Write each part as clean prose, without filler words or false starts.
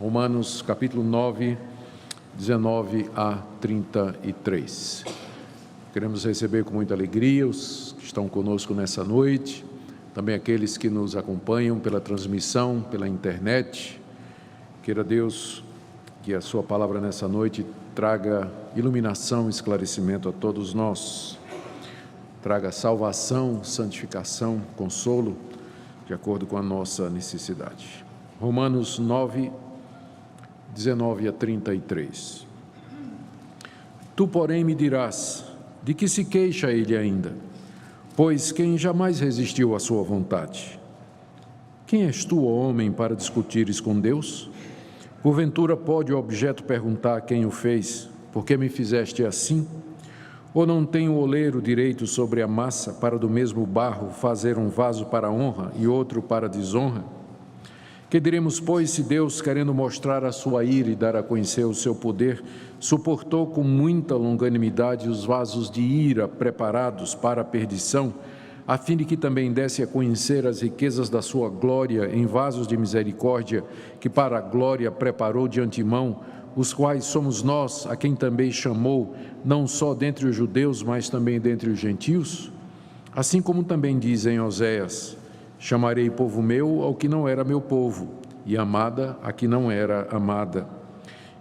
Romanos capítulo 9, 19 a 33. Queremos receber com muita alegria os que estão conosco nessa noite, também aqueles que nos acompanham pela transmissão, pela internet. Queira Deus que a sua palavra nessa noite traga iluminação e esclarecimento a todos nós, traga salvação, santificação, consolo, de acordo com a nossa necessidade. Romanos 9, 19 a 33. Tu, porém, me dirás, de que se queixa ele ainda? Pois quem jamais resistiu à sua vontade? Quem és tu, ó homem, para discutires com Deus? Porventura pode o objeto perguntar quem o fez, por que me fizeste assim? Ou não tem o oleiro direito sobre a massa para do mesmo barro fazer um vaso para honra e outro para desonra? Que diremos, pois, se Deus, querendo mostrar a sua ira e dar a conhecer o seu poder, suportou com muita longanimidade os vasos de ira preparados para a perdição, a fim de que também desse a conhecer as riquezas da sua glória em vasos de misericórdia, que para a glória preparou de antemão, os quais somos nós, a quem também chamou, não só dentre os judeus, mas também dentre os gentios? Assim como também diz em Oséias, chamarei povo meu ao que não era meu povo, e amada a que não era amada.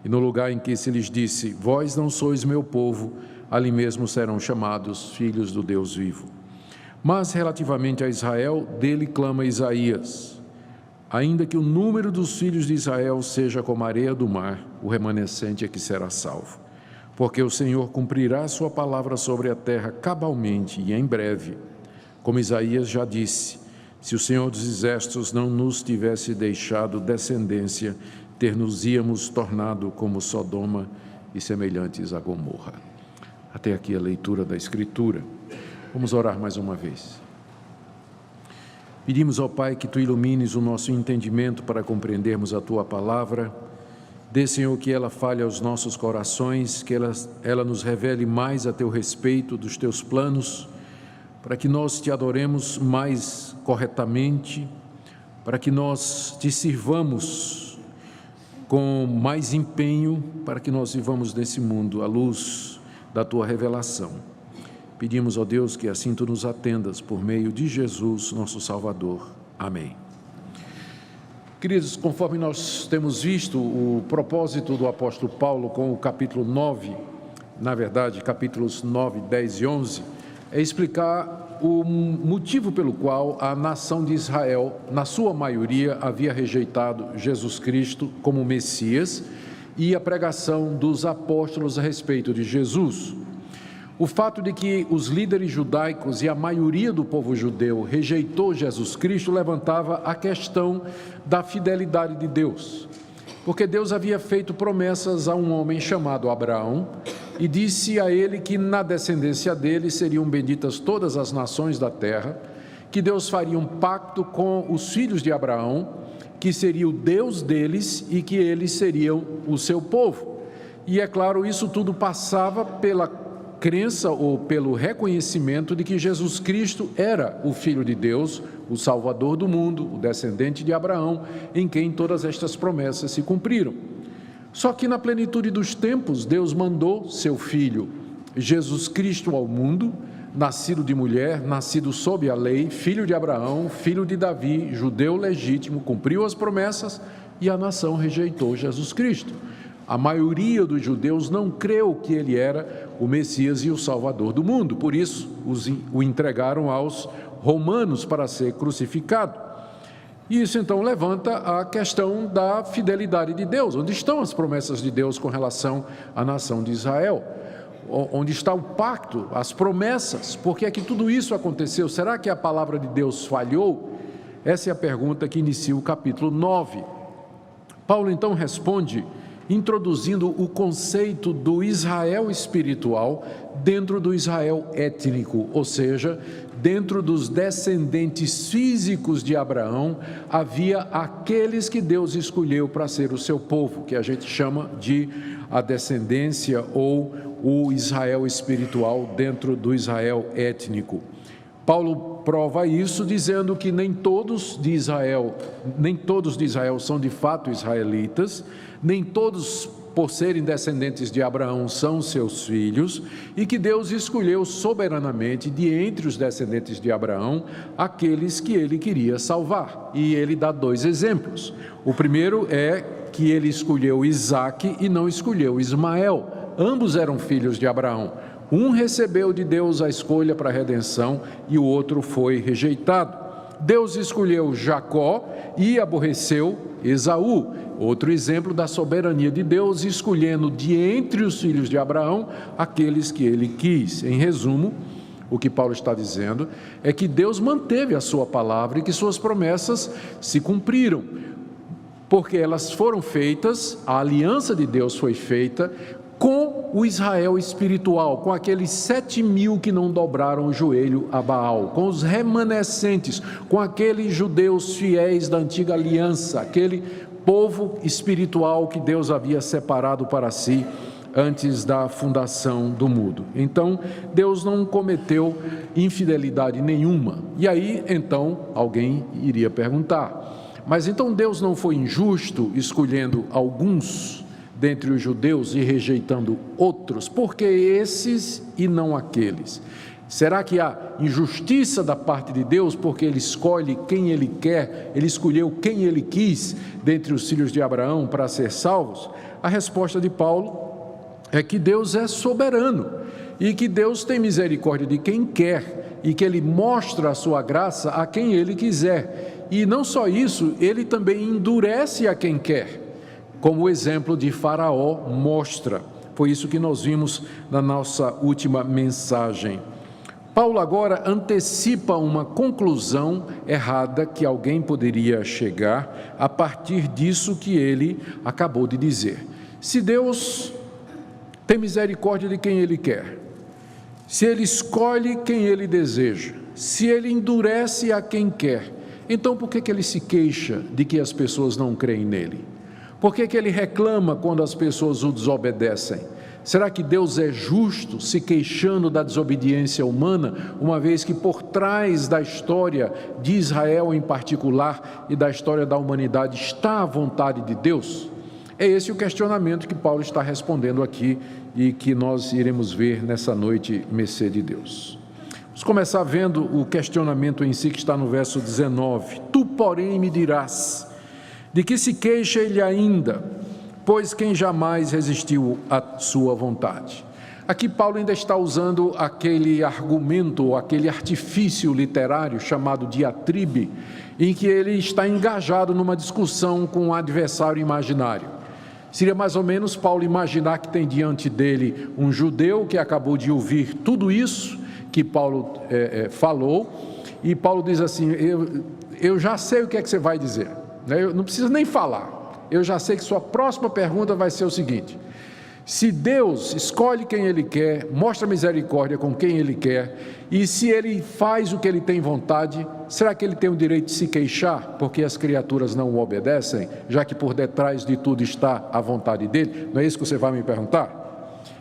E no lugar em que se lhes disse, vós não sois meu povo, ali mesmo serão chamados filhos do Deus vivo. Mas relativamente a Israel, dele clama Isaías, ainda que o número dos filhos de Israel seja como a areia do mar, o remanescente é que será salvo. Porque o Senhor cumprirá sua palavra sobre a terra cabalmente e em breve. Como Isaías já disse, se o Senhor dos Exércitos não nos tivesse deixado descendência, ter-nos-íamos tornado como Sodoma e semelhantes a Gomorra. Até aqui a leitura da Escritura. Vamos orar mais uma vez. Pedimos ao Pai que Tu ilumines o nosso entendimento para compreendermos a Tua palavra. Dê, Senhor, que ela fale aos nossos corações, que ela nos revele mais a Teu respeito, dos Teus planos, para que nós Te adoremos mais corretamente, para que nós Te sirvamos com mais empenho, para que nós vivamos nesse mundo à luz da Tua revelação. Pedimos, ó Deus, que assim Tu nos atendas por meio de Jesus, nosso Salvador. Amém. Queridos, conforme nós temos visto, o propósito do apóstolo Paulo com o capítulo 9, na verdade, capítulos 9, 10 e 11, é explicar o motivo pelo qual a nação de Israel, na sua maioria, havia rejeitado Jesus Cristo como Messias e a pregação dos apóstolos a respeito de Jesus. O fato de que os líderes judaicos e a maioria do povo judeu rejeitou Jesus Cristo levantava a questão da fidelidade de Deus. Porque Deus havia feito promessas a um homem chamado Abraão e disse a ele que na descendência dele seriam benditas todas as nações da terra, que Deus faria um pacto com os filhos de Abraão, que seria o Deus deles e que eles seriam o seu povo. E é claro, isso tudo passava pela crença ou pelo reconhecimento de que Jesus Cristo era o Filho de Deus, o Salvador do mundo, o descendente de Abraão, em quem todas estas promessas se cumpriram. Só que na plenitude dos tempos, Deus mandou seu Filho, Jesus Cristo, ao mundo, nascido de mulher, nascido sob a lei, filho de Abraão, filho de Davi, judeu legítimo, cumpriu as promessas e a nação rejeitou Jesus Cristo. A maioria dos judeus não creu que ele era o Messias e o Salvador do mundo, por isso o entregaram aos romanos para ser crucificado. E isso então levanta a questão da fidelidade de Deus. Onde estão as promessas de Deus com relação à nação de Israel? Onde está o pacto, as promessas? Por que é que tudo isso aconteceu? Será que a palavra de Deus falhou? Essa é a pergunta que inicia o capítulo 9. Paulo então responde introduzindo o conceito do Israel espiritual dentro do Israel étnico, ou seja, dentro dos descendentes físicos de Abraão, havia aqueles que Deus escolheu para ser o seu povo, que a gente chama de a descendência ou o Israel espiritual dentro do Israel étnico. Paulo prova isso dizendo que nem todos de Israel são de fato israelitas, nem todos, por serem descendentes de Abraão, são seus filhos, e que Deus escolheu soberanamente de entre os descendentes de Abraão aqueles que ele queria salvar. E ele dá dois exemplos. O primeiro é que ele escolheu Isaque e não escolheu Ismael. Ambos eram filhos de Abraão. Um recebeu de Deus a escolha para a redenção e o outro foi rejeitado. Deus escolheu Jacó e aborreceu Esaú. Outro exemplo da soberania de Deus, escolhendo de entre os filhos de Abraão aqueles que ele quis. Em resumo, o que Paulo está dizendo é que Deus manteve a sua palavra e que suas promessas se cumpriram, porque elas foram feitas, a aliança de Deus foi feita com o Israel espiritual, com aqueles 7.000 que não dobraram o joelho a Baal, com os remanescentes, com aqueles judeus fiéis da antiga aliança, aquele povo espiritual que Deus havia separado para si antes da fundação do mundo. Então, Deus não cometeu infidelidade nenhuma. E aí, então, alguém iria perguntar, mas então Deus não foi injusto escolhendo alguns dentre os judeus e rejeitando outros? Por que esses e não aqueles? Será que há injustiça da parte de Deus porque Ele escolhe quem Ele quer, Ele escolheu quem Ele quis dentre os filhos de Abraão para ser salvos? A resposta de Paulo é que Deus é soberano e que Deus tem misericórdia de quem quer e que Ele mostra a sua graça a quem Ele quiser. E não só isso, Ele também endurece a quem quer, como o exemplo de Faraó mostra. Foi isso que nós vimos na nossa última mensagem. Paulo agora antecipa uma conclusão errada que alguém poderia chegar a partir disso que ele acabou de dizer. Se Deus tem misericórdia de quem Ele quer, se Ele escolhe quem Ele deseja, se Ele endurece a quem quer, então por que Ele se queixa de que as pessoas não creem nele? Por que Ele reclama quando as pessoas o desobedecem? Será que Deus é justo se queixando da desobediência humana, uma vez que por trás da história de Israel em particular e da história da humanidade está a vontade de Deus? É esse o questionamento que Paulo está respondendo aqui e que nós iremos ver nessa noite, mercê de Deus. Vamos começar vendo o questionamento em si que está no verso 19. Tu, porém, me dirás, de que se queixa ele ainda, pois quem jamais resistiu à sua vontade? Aqui Paulo ainda está usando aquele argumento, ou aquele artifício literário chamado diatribe, em que ele está engajado numa discussão com um adversário imaginário. Seria mais ou menos Paulo imaginar que tem diante dele um judeu que acabou de ouvir tudo isso que Paulo falou, e Paulo diz assim, eu já sei o que é que você vai dizer, né? Eu não preciso nem falar, eu já sei que sua próxima pergunta vai ser o seguinte: se Deus escolhe quem Ele quer, mostra misericórdia com quem Ele quer, e se Ele faz o que Ele tem vontade, será que Ele tem o direito de se queixar porque as criaturas não o obedecem, já que por detrás de tudo está a vontade dEle? Não é isso que você vai me perguntar?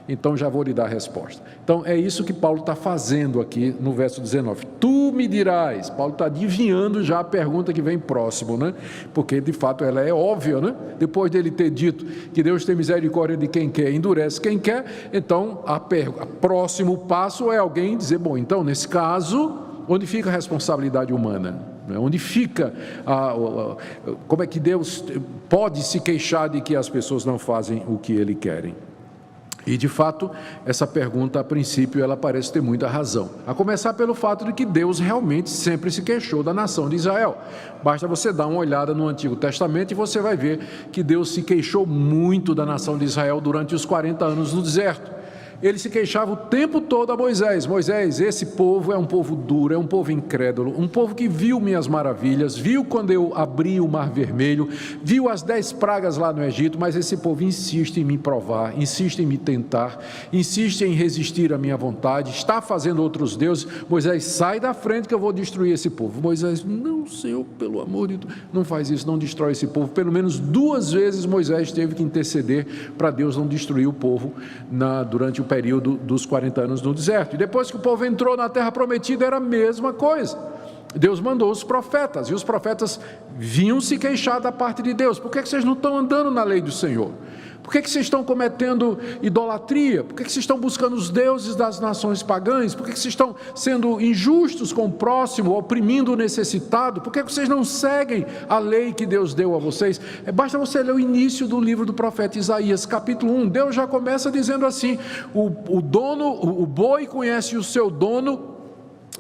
Então já vou lhe dar a resposta. Então é isso que Paulo está fazendo aqui no verso 19. Tu me dirás. Paulo está adivinhando já a pergunta que vem próximo, né? Porque de fato ela é óbvia, né? Depois dele ter dito que Deus tem misericórdia de quem quer, endurece quem quer, então o próximo passo é alguém dizer, bom, então nesse caso, onde fica a responsabilidade humana? Onde fica, como é que Deus pode se queixar de que as pessoas não fazem o que Ele querem? E de fato, essa pergunta a princípio ela parece ter muita razão, a começar pelo fato de que Deus realmente sempre se queixou da nação de Israel. Basta você dar uma olhada no Antigo Testamento e você vai ver que Deus se queixou muito da nação de Israel durante os 40 anos no deserto. Ele se queixava o tempo todo a Moisés: Moisés, esse povo é um povo duro, é um povo incrédulo, um povo que viu minhas maravilhas, viu quando eu abri o Mar Vermelho, viu as 10 pragas lá no Egito, mas esse povo insiste em me provar, insiste em me tentar, insiste em resistir à minha vontade, está fazendo outros deuses. Moisés, sai da frente que eu vou destruir esse povo. Moisés, não, Senhor, pelo amor de Deus, não faz isso, não destrói esse povo. Pelo menos 2 vezes Moisés teve que interceder para Deus não destruir o povo durante o período dos 40 anos no deserto. E depois que o povo entrou na terra prometida, era a mesma coisa. Deus mandou os profetas, e os profetas vinham se queixar da parte de Deus. Por que vocês não estão andando na lei do Senhor? Por que vocês estão cometendo idolatria? Por que vocês estão buscando os deuses das nações pagãs? Por que vocês estão sendo injustos com o próximo, oprimindo o necessitado? Por que vocês não seguem a lei que Deus deu a vocês? Basta você ler o início do livro do profeta Isaías, capítulo 1. Deus já começa dizendo assim: o boi conhece o seu dono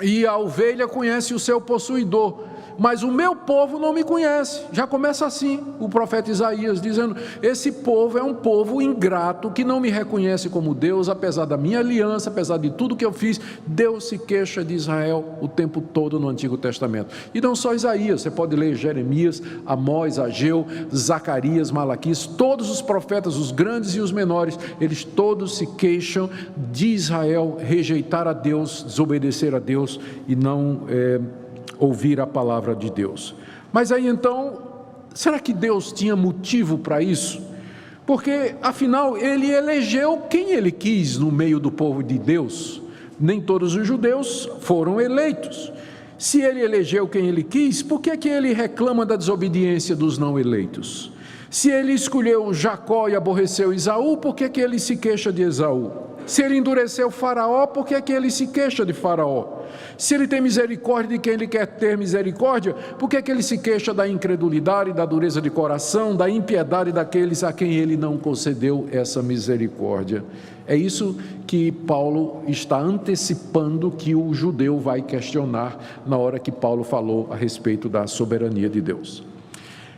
e a ovelha conhece o seu possuidor, mas o meu povo não me conhece. Já começa assim o profeta Isaías, dizendo: esse povo é um povo ingrato, que não me reconhece como Deus, apesar da minha aliança, apesar de tudo que eu fiz. Deus se queixa de Israel o tempo todo no Antigo Testamento. E não só Isaías, você pode ler Jeremias, Amós, Ageu, Zacarias, Malaquias, todos os profetas, os grandes e os menores, eles todos se queixam de Israel rejeitar a Deus, desobedecer a Deus e não ouvir a palavra de Deus. Mas aí então, será que Deus tinha motivo para isso? Porque afinal ele elegeu quem ele quis no meio do povo de Deus. Nem todos os judeus foram eleitos. Se ele elegeu quem ele quis, por que ele reclama da desobediência dos não eleitos? Se ele escolheu Jacó e aborreceu Esaú, por que ele se queixa de Esaú? Se ele endureceu Faraó, por que ele se queixa de Faraó? Se ele tem misericórdia de quem ele quer ter misericórdia, por que ele se queixa da incredulidade, da dureza de coração, da impiedade daqueles a quem ele não concedeu essa misericórdia? É isso que Paulo está antecipando que o judeu vai questionar na hora que Paulo falou a respeito da soberania de Deus.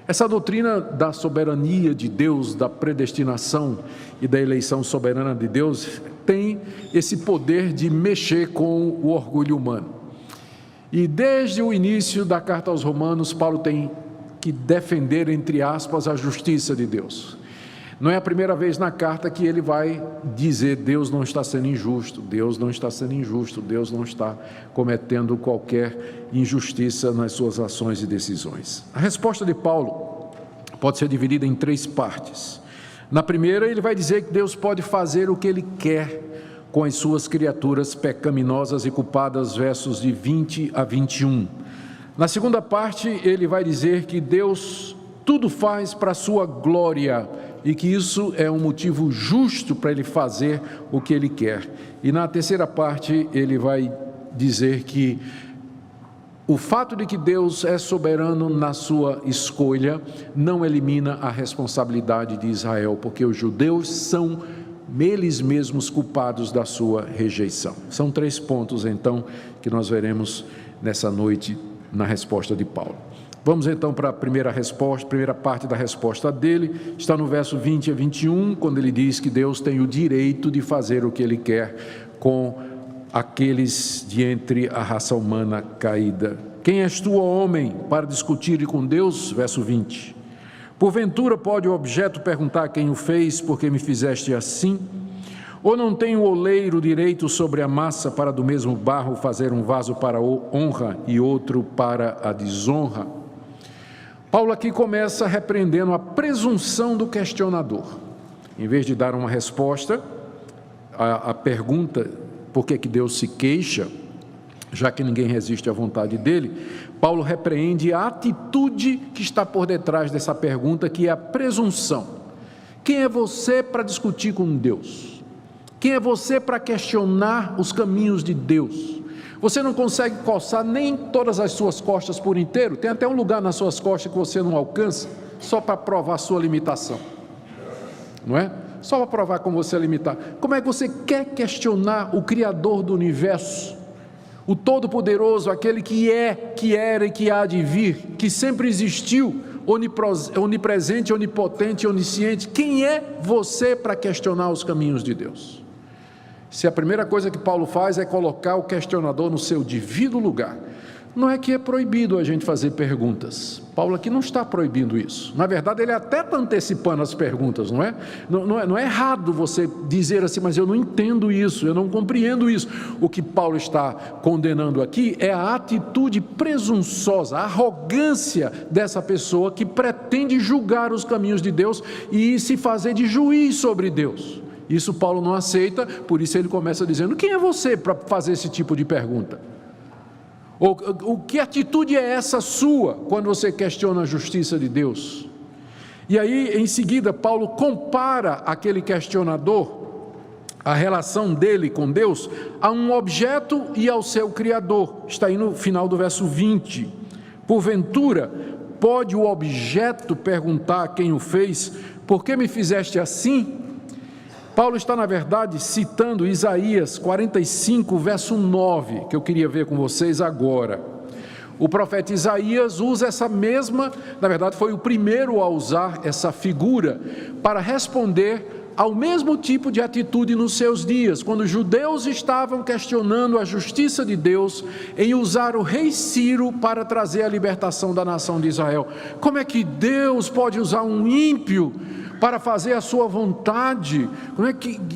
Essa doutrina da soberania de Deus, da predestinação e da eleição soberana de Deus, tem esse poder de mexer com o orgulho humano. E desde o início da carta aos Romanos, Paulo tem que defender, entre aspas, a justiça de Deus. Não é a primeira vez na carta que ele vai dizer: Deus não está sendo injusto, Deus não está sendo injusto, Deus não está cometendo qualquer injustiça nas suas ações e decisões. A resposta de Paulo pode ser dividida em 3 partes. Na primeira, ele vai dizer que Deus pode fazer o que ele quer com as suas criaturas pecaminosas e culpadas, versos de 20 a 21. Na segunda parte, ele vai dizer que Deus tudo faz para a sua glória, e que isso é um motivo justo para ele fazer o que ele quer. E na terceira parte ele vai dizer que o fato de que Deus é soberano na sua escolha não elimina a responsabilidade de Israel, porque os judeus são eles mesmos culpados da sua rejeição. São 3 pontos então que nós veremos nessa noite na resposta de Paulo. Vamos então para a primeira parte da resposta dele. Está no verso 20 a 21, quando ele diz que Deus tem o direito de fazer o que ele quer com aqueles de entre a raça humana caída. Quem és tu, ó homem, para discutir com Deus? Verso 20. Porventura pode o objeto perguntar quem o fez, porque me fizeste assim? Ou não tem o oleiro direito sobre a massa para do mesmo barro fazer um vaso para a honra e outro para a desonra? Paulo aqui começa repreendendo a presunção do questionador. Em vez de dar uma resposta à pergunta por que Deus se queixa, já que ninguém resiste à vontade dele, Paulo repreende a atitude que está por detrás dessa pergunta, que é a presunção. Quem é você para discutir com Deus? Quem é você para questionar os caminhos de Deus? Você não consegue coçar nem todas as suas costas por inteiro? Tem até um lugar nas suas costas que você não alcança, só para provar a sua limitação, não é? Só para provar como você é limitado. Como é que você quer questionar o Criador do universo, o Todo-Poderoso, aquele que é, que era e que há de vir, que sempre existiu, onipresente, onipotente, onisciente? Quem é você para questionar os caminhos de Deus? Se a primeira coisa que Paulo faz é colocar o questionador no seu devido lugar. Não é que é proibido a gente fazer perguntas. Paulo aqui não está proibindo isso. Na verdade, ele até está antecipando as perguntas, não é? Não é errado você dizer assim: mas eu não entendo isso, eu não compreendo isso. O que Paulo está condenando aqui é a atitude presunçosa, a arrogância dessa pessoa que pretende julgar os caminhos de Deus e se fazer de juiz sobre Deus. Isso Paulo não aceita, por isso ele começa dizendo: quem é você para fazer esse tipo de pergunta? Ou que atitude é essa sua quando você questiona a justiça de Deus? E aí, em seguida, Paulo compara aquele questionador, a relação dele com Deus, a um objeto e ao seu Criador. Está aí no final do verso 20. Porventura, pode o objeto perguntar a quem o fez: por que me fizeste assim? Paulo está, na verdade, citando Isaías 45, verso 9, que eu queria ver com vocês agora. O profeta Isaías usa essa mesma, na verdade foi o primeiro a usar essa figura para responder ao mesmo tipo de atitude nos seus dias, quando os judeus estavam questionando a justiça de Deus em usar o rei Ciro para trazer a libertação da nação de Israel. Como é que Deus pode usar um ímpio para fazer a sua vontade?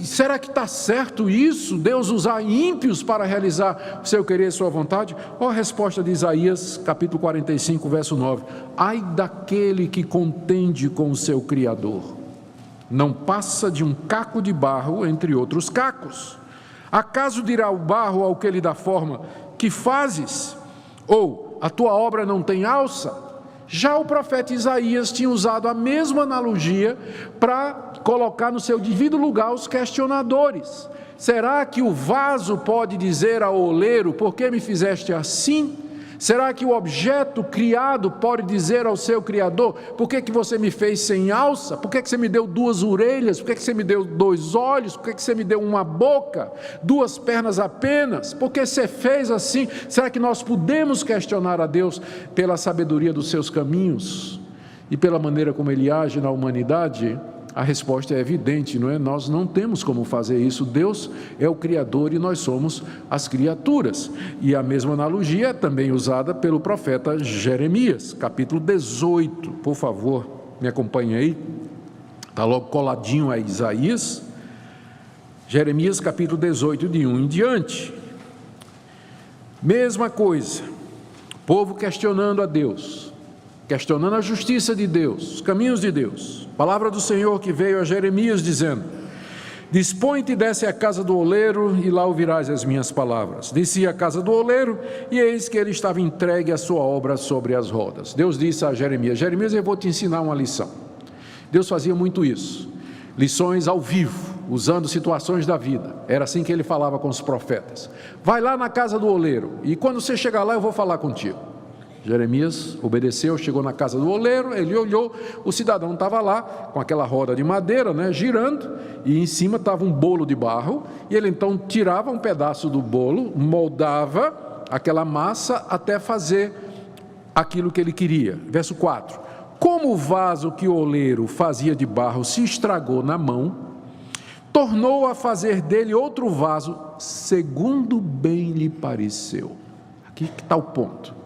Será que está certo isso? Deus usar ímpios para realizar o seu querer e sua vontade? Olha a resposta de Isaías, capítulo 45, verso 9. Ai daquele que contende com o seu Criador, não passa de um caco de barro entre outros cacos. Acaso dirá o barro ao que lhe dá forma: que fazes? Ou a tua obra não tem alça? Já o profeta Isaías tinha usado a mesma analogia para colocar no seu devido lugar os questionadores. Será que o vaso pode dizer ao oleiro: por que me fizeste assim? Será que o objeto criado pode dizer ao seu Criador: por que você me fez sem alça? Por que você me deu 2 orelhas? Por que você me deu 2 olhos? Por que você me deu uma boca? 2 pernas apenas? Por que você fez assim? Será que nós podemos questionar a Deus pela sabedoria dos seus caminhos e pela maneira como Ele age na humanidade? A resposta é evidente, não é? Nós não temos como fazer isso. Deus é o Criador e nós somos as criaturas. E a mesma analogia é também usada pelo profeta Jeremias, capítulo 18. Por favor, me acompanhe aí. Está logo coladinho a Isaías. Jeremias, capítulo 18, de 1 em diante. Mesma coisa. Povo questionando a Deus, questionando a justiça de Deus, os caminhos de Deus. Palavra do Senhor que veio a Jeremias dizendo: dispõe-te e desce à casa do oleiro, e lá ouvirás as minhas palavras. Desci à casa do oleiro, e eis que ele estava entregue à sua obra sobre as rodas. Deus disse a Jeremias: Jeremias, eu vou te ensinar uma lição. Deus fazia muito isso, lições ao vivo, usando situações da vida. Era assim que ele falava com os profetas: vai lá na casa do oleiro, e quando você chegar lá eu vou falar contigo. Jeremias obedeceu, chegou na casa do oleiro, ele olhou, o cidadão estava lá com aquela roda de madeira, girando, e em cima estava um bolo de barro, e ele então tirava um pedaço do bolo, moldava aquela massa até fazer aquilo que ele queria. Verso 4: como o vaso que o oleiro fazia de barro se estragou na mão, tornou a fazer dele outro vaso, segundo bem lhe pareceu. Aqui que está o ponto.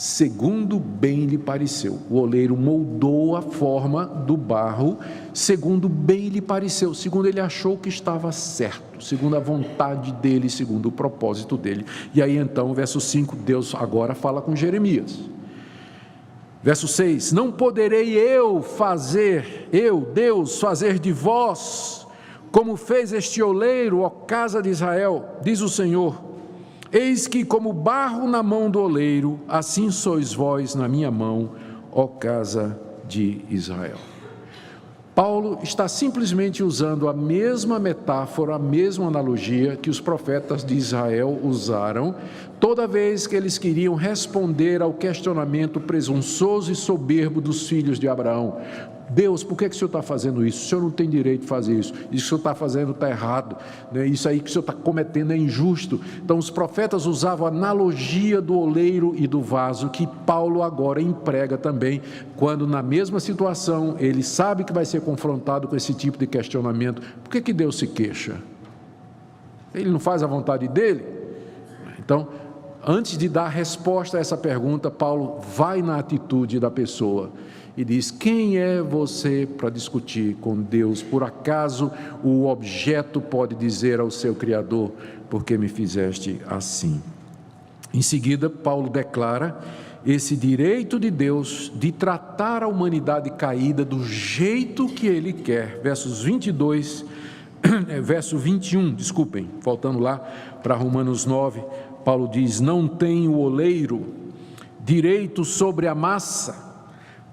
Segundo bem lhe pareceu. O oleiro moldou a forma do barro segundo bem lhe pareceu, segundo ele achou que estava certo, segundo a vontade dele, segundo o propósito dele. E aí então, verso 5, Deus agora fala com Jeremias. Verso 6: não poderei Deus, fazer de vós como fez este oleiro, ó casa de Israel, diz o Senhor. Eis que como barro na mão do oleiro, assim sois vós na minha mão, ó casa de Israel. Paulo está simplesmente usando a mesma metáfora, a mesma analogia que os profetas de Israel usaram toda vez que eles queriam responder ao questionamento presunçoso e soberbo dos filhos de Abraão. Deus, por que o Senhor está fazendo isso? O Senhor não tem direito de fazer isso. Isso que o Senhor está fazendo está errado. Isso aí que o Senhor está cometendo é injusto. Então os profetas usavam a analogia do oleiro e do vaso, que Paulo agora emprega também, quando na mesma situação ele sabe que vai ser confrontado com esse tipo de questionamento. Por que Deus se queixa? Ele não faz a vontade dele? Então, antes de dar resposta a essa pergunta, Paulo vai na atitude da pessoa e diz: quem é você para discutir com Deus? Por acaso o objeto pode dizer ao seu Criador: por que me fizeste assim? Em seguida, Paulo declara esse direito de Deus de tratar a humanidade caída do jeito que Ele quer. Versos 22 verso 21, desculpem, voltando lá para Romanos 9, Paulo diz: não tem o oleiro direito sobre a massa,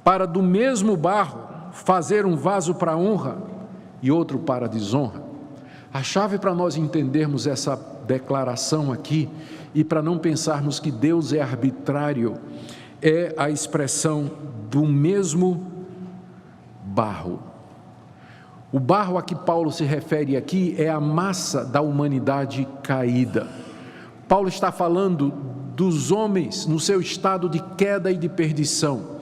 para do mesmo barro fazer um vaso para honra e outro para desonra. A chave para nós entendermos essa declaração aqui, e para não pensarmos que Deus é arbitrário, é a expressão do mesmo barro. O barro a que Paulo se refere aqui é a massa da humanidade caída. Paulo está falando dos homens no seu estado de queda e de perdição.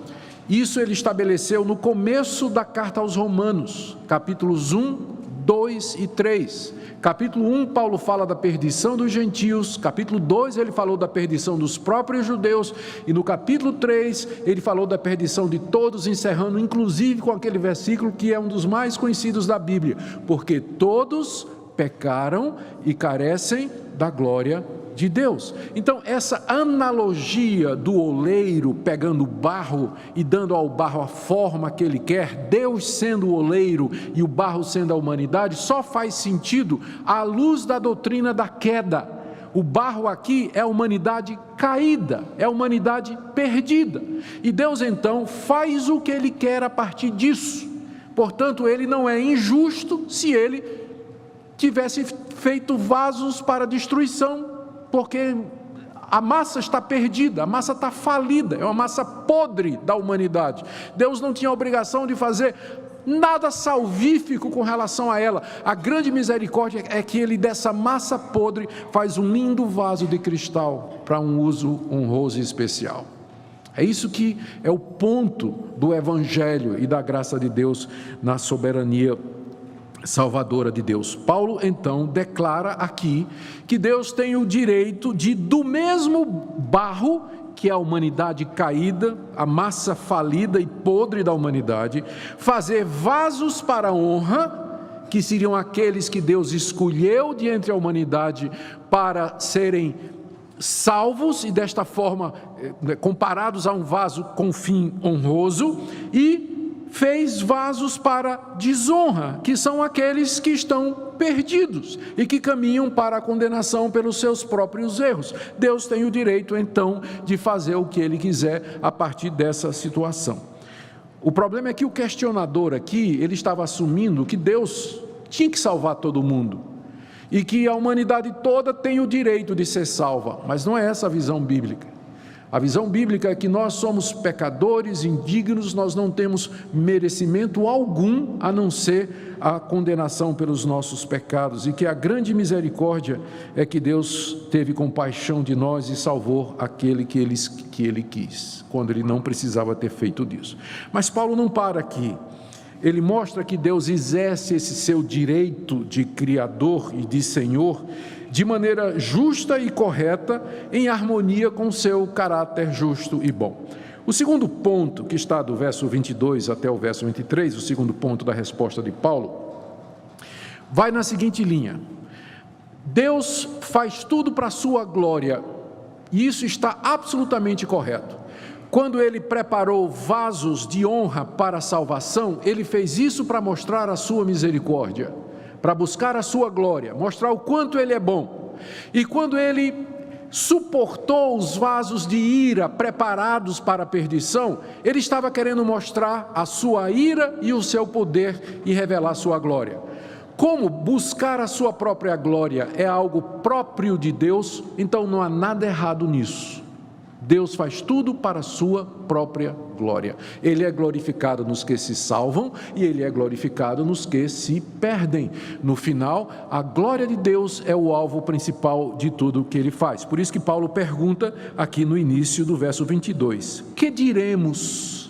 Isso ele estabeleceu no começo da carta aos Romanos, capítulos 1, 2 e 3. Capítulo 1, Paulo fala da perdição dos gentios. Capítulo 2, ele falou da perdição dos próprios judeus. E no capítulo 3, ele falou da perdição de todos, encerrando inclusive com aquele versículo que é um dos mais conhecidos da Bíblia: porque todos pecaram e carecem da glória de Deus. Então, essa analogia do oleiro pegando barro e dando ao barro a forma que ele quer, Deus sendo o oleiro e o barro sendo a humanidade, só faz sentido à luz da doutrina da queda. O barro aqui é a humanidade caída, é a humanidade perdida. E Deus então faz o que ele quer a partir disso. Portanto, ele não é injusto se ele tivesse feito vasos para destruição, porque a massa está perdida, a massa está falida, é uma massa podre da humanidade. Deus não tinha obrigação de fazer nada salvífico com relação a ela. A grande misericórdia é que ele dessa massa podre faz um lindo vaso de cristal para um uso honroso e especial. É isso que é o ponto do Evangelho e da graça de Deus na soberania salvadora de Deus. Paulo então declara aqui que Deus tem o direito de, do mesmo barro que é a humanidade caída, a massa falida e podre da humanidade, fazer vasos para honra, que seriam aqueles que Deus escolheu de entre a humanidade para serem salvos e desta forma comparados a um vaso com fim honroso, e fez vasos para desonra, que são aqueles que estão perdidos e que caminham para a condenação pelos seus próprios erros. Deus tem o direito, então, de fazer o que ele quiser a partir dessa situação. O problema é que o questionador aqui, ele estava assumindo que Deus tinha que salvar todo mundo e que a humanidade toda tem o direito de ser salva, mas não é essa a visão bíblica. A visão bíblica é que nós somos pecadores, indignos, nós não temos merecimento algum a não ser a condenação pelos nossos pecados, e que a grande misericórdia é que Deus teve compaixão de nós e salvou aquele que ele quis, quando ele não precisava ter feito disso. Mas Paulo não para aqui. Ele mostra que Deus exerce esse seu direito de Criador e de Senhor de maneira justa e correta, em harmonia com o seu caráter justo e bom. O segundo ponto, que está do verso 22 até o verso 23, o segundo ponto da resposta de Paulo, vai na seguinte linha: Deus faz tudo para a sua glória, e isso está absolutamente correto. Quando ele preparou vasos de honra para a salvação, ele fez isso para mostrar a sua misericórdia, para buscar a sua glória, mostrar o quanto ele é bom. E quando ele suportou os vasos de ira preparados para a perdição, ele estava querendo mostrar a sua ira e o seu poder e revelar a sua glória. Como buscar a sua própria glória é algo próprio de Deus, então não há nada errado nisso. Deus faz tudo para a sua própria glória. Ele é glorificado nos que se salvam e ele é glorificado nos que se perdem. No final, a glória de Deus é o alvo principal de tudo o que ele faz. Por isso que Paulo pergunta aqui no início do verso 22: que diremos?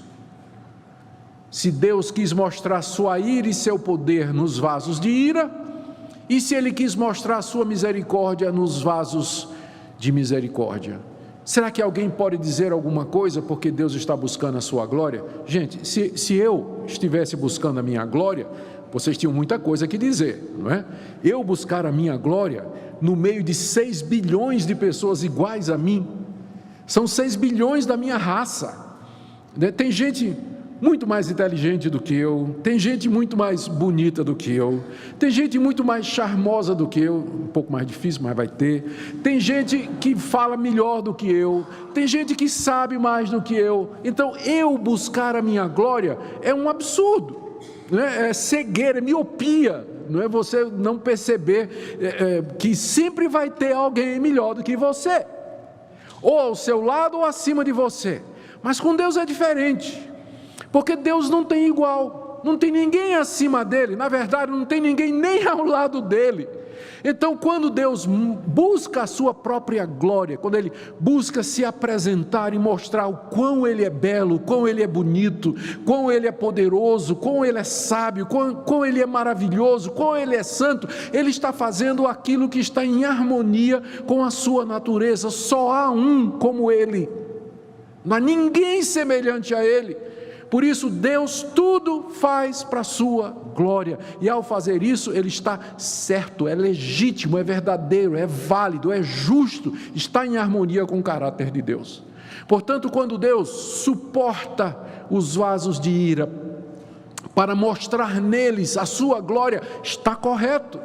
Se Deus quis mostrar sua ira e seu poder nos vasos de ira, e se ele quis mostrar sua misericórdia nos vasos de misericórdia? Será que alguém pode dizer alguma coisa porque Deus está buscando a sua glória? Gente, se eu estivesse buscando a minha glória, vocês tinham muita coisa que dizer, não é? Eu buscar a minha glória no meio de 6 bilhões de pessoas iguais a mim, são 6 bilhões da minha raça, né? Tem gente muito mais inteligente do que eu, tem gente muito mais bonita do que eu, tem gente muito mais charmosa do que eu, um pouco mais difícil, mas vai ter, tem gente que fala melhor do que eu, tem gente que sabe mais do que eu. Então eu buscar a minha glória é um absurdo, né? É cegueira, é miopia, não é? Você não perceber que sempre vai ter alguém melhor do que você, ou ao seu lado ou acima de você. Mas com Deus é diferente, porque Deus não tem igual, não tem ninguém acima dele, na verdade não tem ninguém nem ao lado dele. Então quando Deus busca a sua própria glória, quando Ele busca se apresentar e mostrar o quão Ele é belo, o quão Ele é bonito, quão Ele é poderoso, quão Ele é sábio, quão Ele é maravilhoso, quão Ele é santo, Ele está fazendo aquilo que está em harmonia com a sua natureza. Só há um como Ele, não há ninguém semelhante a Ele. Por isso Deus tudo faz para a sua glória, e ao fazer isso Ele está certo, é legítimo, é verdadeiro, é válido, é justo, está em harmonia com o caráter de Deus. Portanto, quando Deus suporta os vasos de ira para mostrar neles a sua glória, está correto.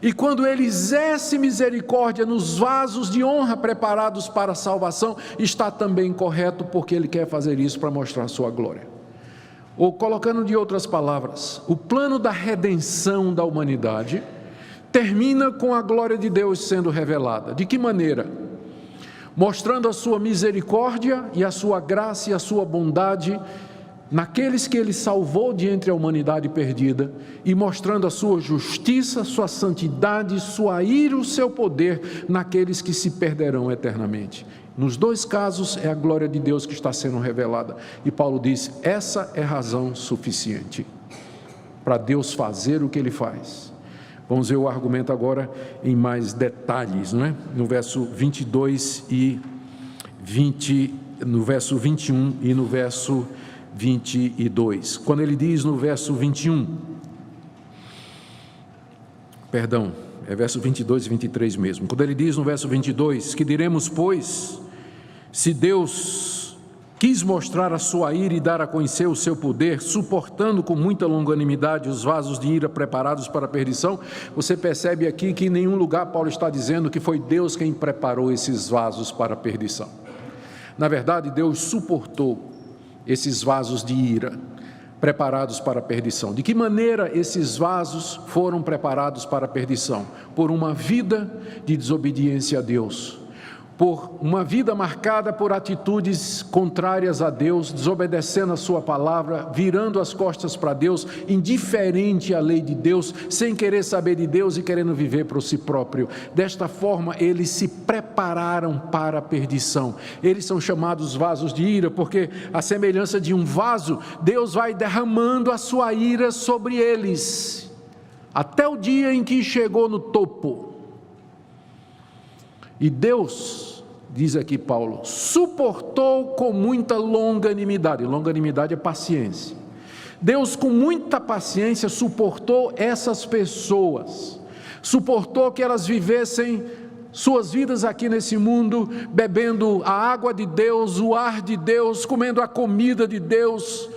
E quando Ele exerce misericórdia nos vasos de honra preparados para a salvação, está também correto, porque Ele quer fazer isso para mostrar a sua glória. Ou colocando de outras palavras, o plano da redenção da humanidade termina com a glória de Deus sendo revelada. De que maneira? Mostrando a sua misericórdia e a sua graça e a sua bondade naqueles que Ele salvou de entre a humanidade perdida, e mostrando a sua justiça, sua santidade, sua ira, o seu poder naqueles que se perderão eternamente. Nos dois casos é a glória de Deus que está sendo revelada, e Paulo diz, essa é razão suficiente para Deus fazer o que Ele faz. Vamos ver o argumento agora em mais detalhes, não é? No verso 22 e 20, no verso 21 e no verso 22, quando ele diz no verso 21, perdão, é verso 22 e 23 mesmo, quando ele diz no verso 22, que diremos, pois, se Deus quis mostrar a sua ira e dar a conhecer o seu poder, suportando com muita longanimidade os vasos de ira preparados para a perdição, você percebe aqui que em nenhum lugar Paulo está dizendo que foi Deus quem preparou esses vasos para a perdição. Na verdade, Deus suportou esses vasos de ira preparados para a perdição. De que maneira esses vasos foram preparados para a perdição? Por uma vida de desobediência a Deus, por uma vida marcada por atitudes contrárias a Deus, desobedecendo a sua palavra, virando as costas para Deus, indiferente à lei de Deus, sem querer saber de Deus e querendo viver por si próprio. Desta forma, eles se prepararam para a perdição. Eles são chamados vasos de ira, porque a semelhança de um vaso, Deus vai derramando a sua ira sobre eles, até o dia em que chegou no topo. E Deus, diz aqui Paulo, suportou com muita longanimidade. Longanimidade é paciência. Deus, com muita paciência, suportou essas pessoas, suportou que elas vivessem suas vidas aqui nesse mundo, bebendo a água de Deus, o ar de Deus, comendo a comida de Deus,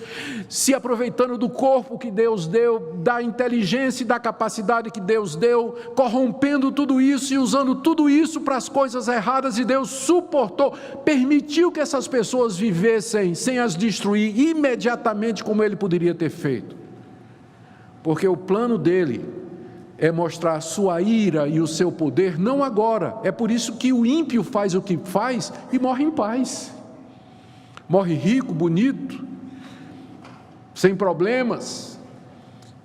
se aproveitando do corpo que Deus deu, da inteligência e da capacidade que Deus deu, corrompendo tudo isso e usando tudo isso para as coisas erradas, e Deus suportou, permitiu que essas pessoas vivessem sem as destruir imediatamente, como Ele poderia ter feito, porque o plano dele é mostrar a sua ira e o seu poder, não agora. É por isso que o ímpio faz o que faz e morre em paz, morre rico, bonito, sem problemas.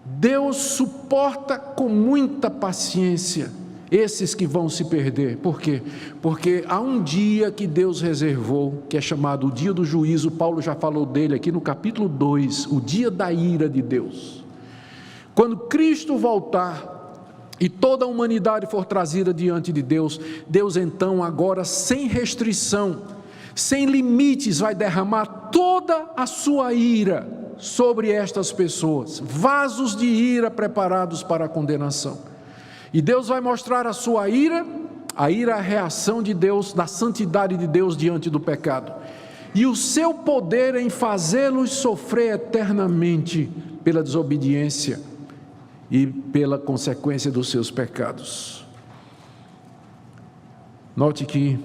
Deus suporta com muita paciência esses que vão se perder. Por quê? Porque há um dia que Deus reservou, que é chamado o dia do juízo. Paulo já falou dele aqui no capítulo 2, o dia da ira de Deus. Quando Cristo voltar e toda a humanidade for trazida diante de Deus, Deus então agora, sem restrição, sem limites, vai derramar toda a sua ira sobre estas pessoas, vasos de ira preparados para a condenação. E Deus vai mostrar a sua ira, a ira é a reação de Deus, da santidade de Deus diante do pecado. e o seu poder em fazê-los sofrer eternamente pela desobediência e pela consequência dos seus pecados. Note que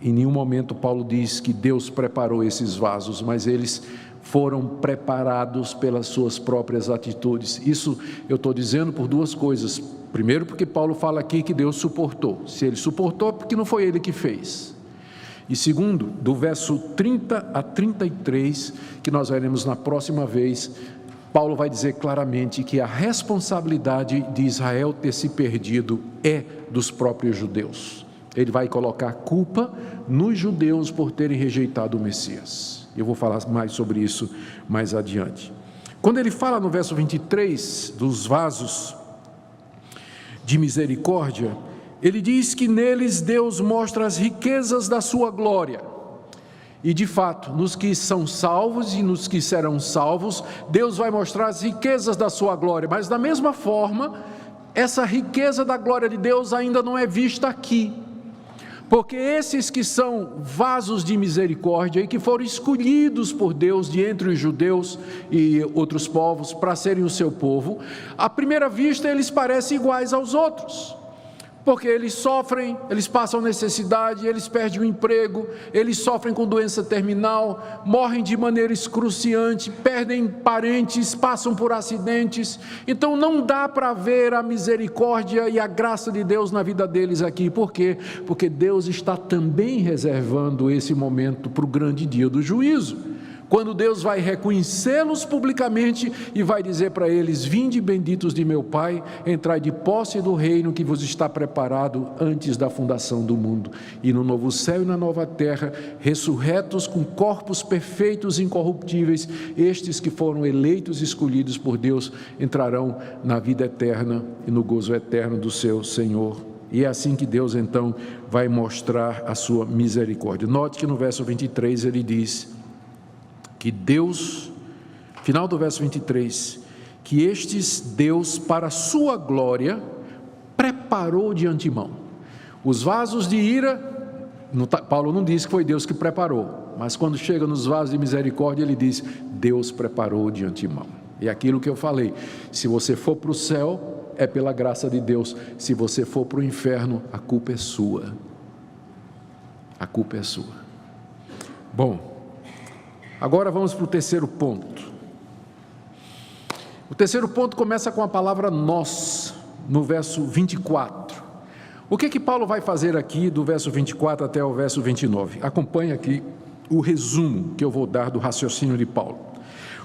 em nenhum momento Paulo diz que Deus preparou esses vasos, mas eles foram preparados pelas suas próprias atitudes. Isso eu estou dizendo por duas coisas. Primeiro, porque Paulo fala aqui que Deus suportou. Se ele suportou, é porque não foi ele que fez. E segundo, do verso 30 a 33, que nós veremos na próxima vez, Paulo vai dizer claramente que a responsabilidade de Israel ter se perdido é dos próprios judeus. Ele vai colocar a culpa nos judeus por terem rejeitado o Messias. Eu vou falar mais sobre isso mais adiante. Quando ele fala no verso 23 dos vasos de misericórdia, ele diz que neles Deus mostra as riquezas da sua glória. E de fato, nos que são salvos e nos que serão salvos, Deus vai mostrar as riquezas da sua glória. Mas da mesma forma, essa riqueza da glória de Deus ainda não é vista aqui. Porque esses que são vasos de misericórdia e que foram escolhidos por Deus de entre os judeus e outros povos para serem o seu povo, à primeira vista eles parecem iguais aos outros. Porque eles sofrem, eles passam necessidade, eles perdem o emprego, eles sofrem com doença terminal, morrem de maneira excruciante, perdem parentes, passam por acidentes. Então não dá para ver a misericórdia e a graça de Deus na vida deles aqui. Por quê? Porque Deus está também reservando esse momento para o grande dia do juízo, quando Deus vai reconhecê-los publicamente e vai dizer para eles: vinde benditos de meu Pai, entrai de posse do reino que vos está preparado antes da fundação do mundo. E no novo céu e na nova terra, ressurretos com corpos perfeitos e incorruptíveis, estes que foram eleitos e escolhidos por Deus, entrarão na vida eterna e no gozo eterno do seu Senhor. E é assim que Deus então vai mostrar a sua misericórdia. Note que no verso 23 ele diz que Deus, final do verso 23, que estes Deus, para a sua glória, preparou de antemão. Os vasos de ira, Paulo não diz que foi Deus que preparou, mas quando chega nos vasos de misericórdia, ele diz: Deus preparou de antemão. E aquilo que eu falei, se você for para o céu, é pela graça de Deus. Se você for para o inferno, a culpa é sua. A culpa é sua. Bom, agora vamos para o terceiro ponto. O terceiro ponto começa com a palavra nós, no verso 24. O que Paulo vai fazer aqui do verso 24 até o verso 29? Acompanhe aqui o resumo que eu vou dar do raciocínio de Paulo.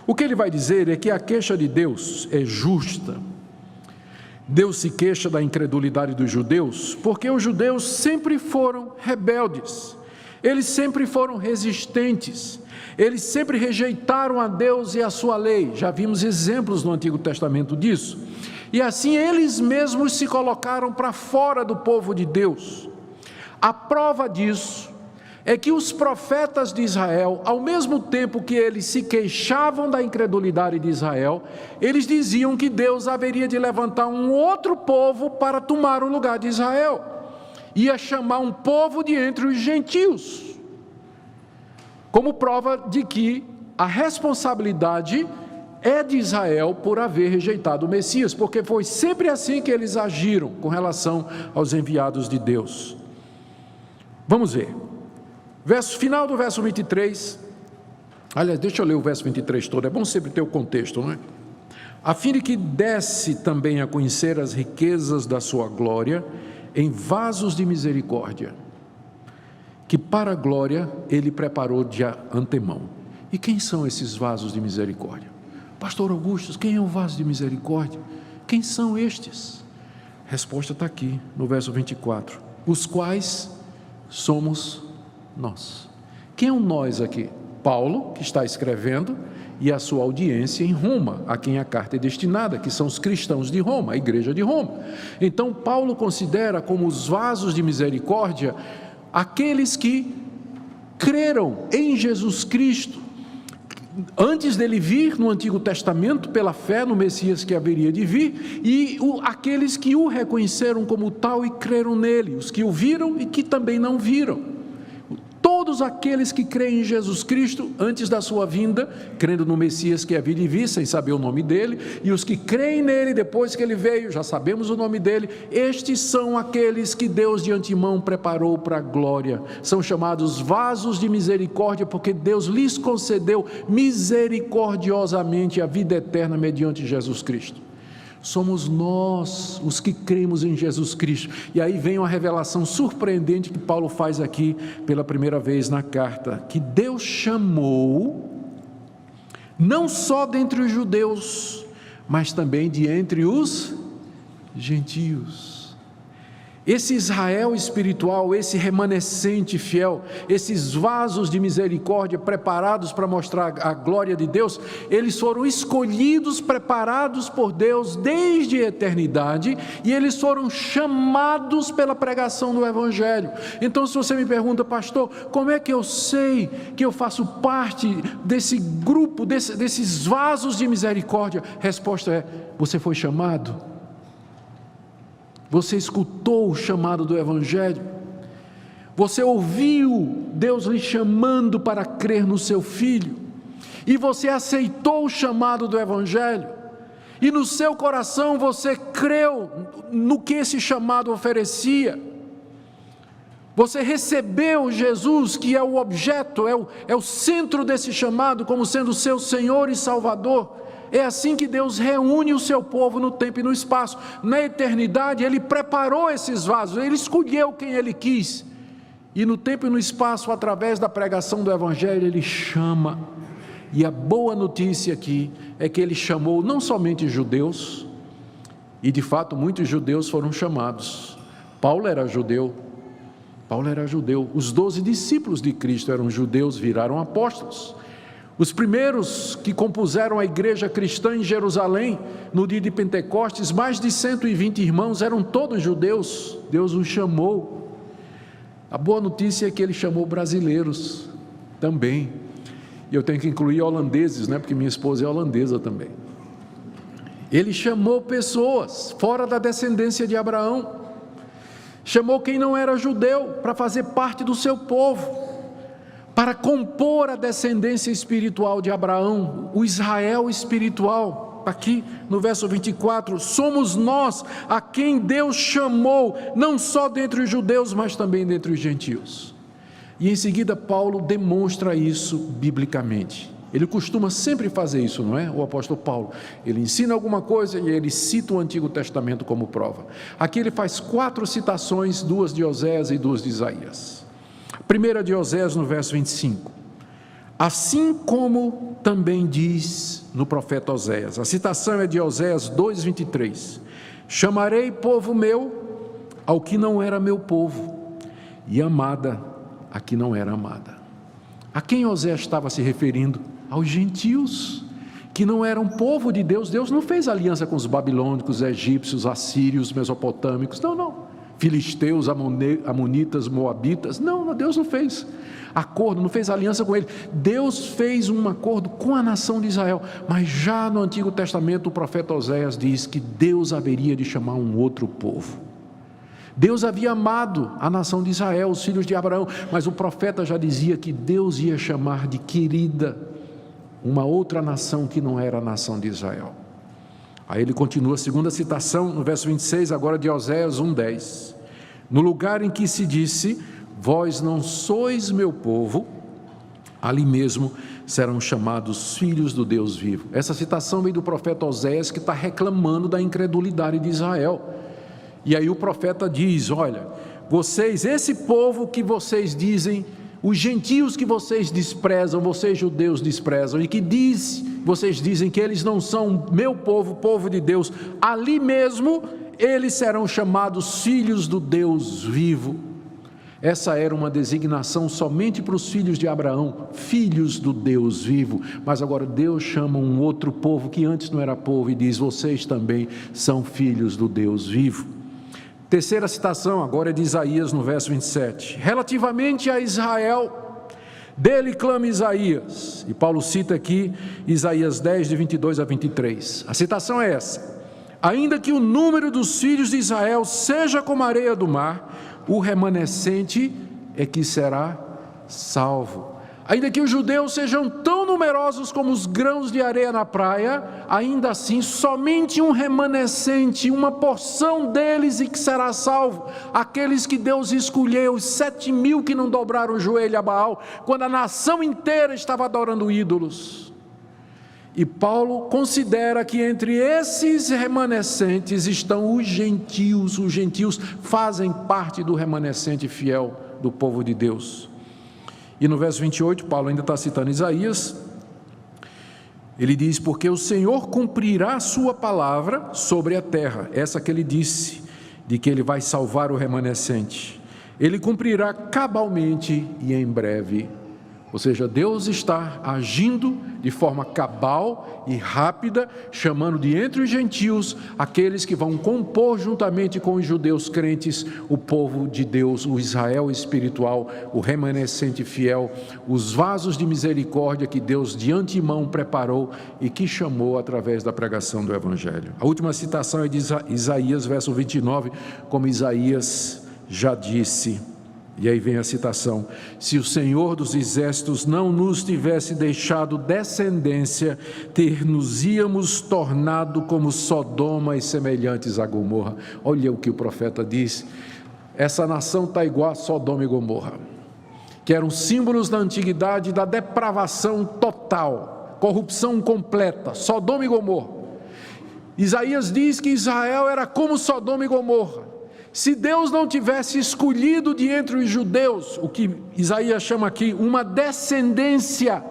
O que ele vai dizer é que a queixa de Deus é justa. Deus se queixa da incredulidade dos judeus, porque os judeus sempre foram rebeldes, eles sempre foram resistentes, eles sempre rejeitaram a Deus e a sua lei. Já vimos exemplos no Antigo Testamento disso. E assim eles mesmos se colocaram para fora do povo de Deus. A prova disso é que os profetas de Israel, ao mesmo tempo que eles se queixavam da incredulidade de Israel, eles diziam que Deus haveria de levantar um outro povo para tomar o lugar de Israel. Ia chamar um povo de entre os gentios, como prova de que a responsabilidade é de Israel por haver rejeitado o Messias, porque foi sempre assim que eles agiram com relação aos enviados de Deus. Vamos ver. Final do verso 23, aliás, deixa eu ler o verso 23 todo, é bom sempre ter o contexto, não é? A fim de que desse também a conhecer as riquezas da sua glória em vasos de misericórdia, que para a glória ele preparou de antemão. E quem são esses vasos de misericórdia? Pastor Augusto, quem é o vaso de misericórdia? Quem são estes? A resposta está aqui no verso 24, os quais somos nós. Quem é o nós aqui? Paulo, que está escrevendo, e a sua audiência em Roma, a quem a carta é destinada, que são os cristãos de Roma, a igreja de Roma. Então Paulo considera como os vasos de misericórdia aqueles que creram em Jesus Cristo, antes dele vir no Antigo Testamento, pela fé no Messias que haveria de vir, e aqueles que o reconheceram como tal e creram nele, os que o viram e que também não viram. Todo todos aqueles que creem em Jesus Cristo antes da sua vinda, crendo no Messias que havia de vir, sem saber o nome dele, e os que creem nele depois que ele veio, já sabemos o nome dele, estes são aqueles que Deus de antemão preparou para a glória, são chamados vasos de misericórdia, porque Deus lhes concedeu misericordiosamente a vida eterna mediante Jesus Cristo. Somos nós os que cremos em Jesus Cristo. E aí vem uma revelação surpreendente que Paulo faz aqui pela primeira vez na carta, que Deus chamou não só dentre os judeus, mas também de entre os gentios. Esse Israel espiritual, esse remanescente fiel, esses vasos de misericórdia preparados para mostrar a glória de Deus, eles foram escolhidos, preparados por Deus desde a eternidade, e eles foram chamados pela pregação do Evangelho. Então, se você me pergunta, pastor, como é que eu sei que eu faço parte desse grupo, desses vasos de misericórdia? A resposta é: você foi chamado. Você escutou o chamado do Evangelho, você ouviu Deus lhe chamando para crer no seu Filho, e você aceitou o chamado do Evangelho, e no seu coração você creu no que esse chamado oferecia, você recebeu Jesus, que é o objeto, é o centro desse chamado, como sendo seu Senhor e Salvador. É assim que Deus reúne o seu povo no tempo e no espaço. Na eternidade Ele preparou esses vasos, Ele escolheu quem Ele quis, e no tempo e no espaço, através da pregação do Evangelho, Ele chama. E a boa notícia aqui é que Ele chamou não somente judeus, e de fato muitos judeus foram chamados. Paulo era judeu, os 12 discípulos de Cristo eram judeus, viraram apóstolos. Os primeiros que compuseram a igreja cristã em Jerusalém, no dia de Pentecostes, mais de 120 irmãos, eram todos judeus. Deus os chamou. A boa notícia é que Ele chamou brasileiros também. E eu tenho que incluir holandeses, porque minha esposa é holandesa também. Ele chamou pessoas fora da descendência de Abraão. Chamou quem não era judeu para fazer parte do seu povo, para compor a descendência espiritual de Abraão, o Israel espiritual. Aqui no verso 24, somos nós a quem Deus chamou, não só dentre os judeus, mas também dentre os gentios. E em seguida Paulo demonstra isso biblicamente. Ele costuma sempre fazer isso, não é? O apóstolo Paulo, ele ensina alguma coisa e ele cita o Antigo Testamento como prova. Aqui ele faz 4 citações, 2 de Oséias e 2 de Isaías. Primeira de Oséias, no verso 25, assim como também diz no profeta Oséias, a citação é de Oséias 2:23, chamarei povo meu ao que não era meu povo, e amada a que não era amada. A quem Oséias estava se referindo? Aos gentios, que não eram povo de Deus. Deus não fez aliança com os babilônicos, egípcios, assírios, mesopotâmicos, não. Filisteus, amonitas, moabitas, não, Deus não fez acordo, não fez aliança com ele. Deus fez um acordo com a nação de Israel, mas já no Antigo Testamento o profeta Oséias diz que Deus haveria de chamar um outro povo. Deus havia amado a nação de Israel, os filhos de Abraão, mas o profeta já dizia que Deus ia chamar de querida uma outra nação que não era a nação de Israel. Aí ele continua a segunda citação, no verso 26, agora de Oséias 1:10. No lugar em que se disse, vós não sois meu povo, ali mesmo serão chamados filhos do Deus vivo. Essa citação vem do profeta Oséias, que está reclamando da incredulidade de Israel. E aí o profeta diz, olha, vocês, esse povo que vocês dizem, os gentios que vocês desprezam, vocês judeus desprezam, e que vocês dizem que eles não são meu povo, povo de Deus, ali mesmo eles serão chamados filhos do Deus vivo. Essa era uma designação somente para os filhos de Abraão, filhos do Deus vivo, mas agora Deus chama um outro povo que antes não era povo e diz, vocês também são filhos do Deus vivo. Terceira citação agora é de Isaías no verso 27, relativamente a Israel, dele clama Isaías, e Paulo cita aqui Isaías 10, de 22 a 23, a citação é essa, ainda que o número dos filhos de Israel seja como a areia do mar, o remanescente é que será salvo. Ainda que os judeus sejam tão numerosos como os grãos de areia na praia, ainda assim somente um remanescente, uma porção deles e que será salvo. Aqueles que Deus escolheu, os 7.000 que não dobraram o joelho a Baal, quando a nação inteira estava adorando ídolos. E Paulo considera que entre esses remanescentes estão os gentios. Os gentios fazem parte do remanescente fiel do povo de Deus. E no verso 28, Paulo ainda está citando Isaías. Ele diz: porque o Senhor cumprirá a sua palavra sobre a terra, essa que ele disse, de que ele vai salvar o remanescente. Ele cumprirá cabalmente e em breve. Ou seja, Deus está agindo de forma cabal e rápida, chamando de entre os gentios aqueles que vão compor juntamente com os judeus crentes o povo de Deus, o Israel espiritual, o remanescente fiel, os vasos de misericórdia que Deus de antemão preparou e que chamou através da pregação do Evangelho. A última citação é de Isaías, verso 29, como Isaías já disse. E aí vem a citação: se o Senhor dos exércitos não nos tivesse deixado descendência, ter-nos-íamos tornado como Sodoma e semelhantes a Gomorra. Olha o que o profeta diz: essa nação está igual a Sodoma e Gomorra, que eram símbolos da antiguidade da depravação total, corrupção completa. Sodoma e Gomorra. Isaías diz que Israel era como Sodoma e Gomorra. Se Deus não tivesse escolhido de entre os judeus, o que Isaías chama aqui uma descendência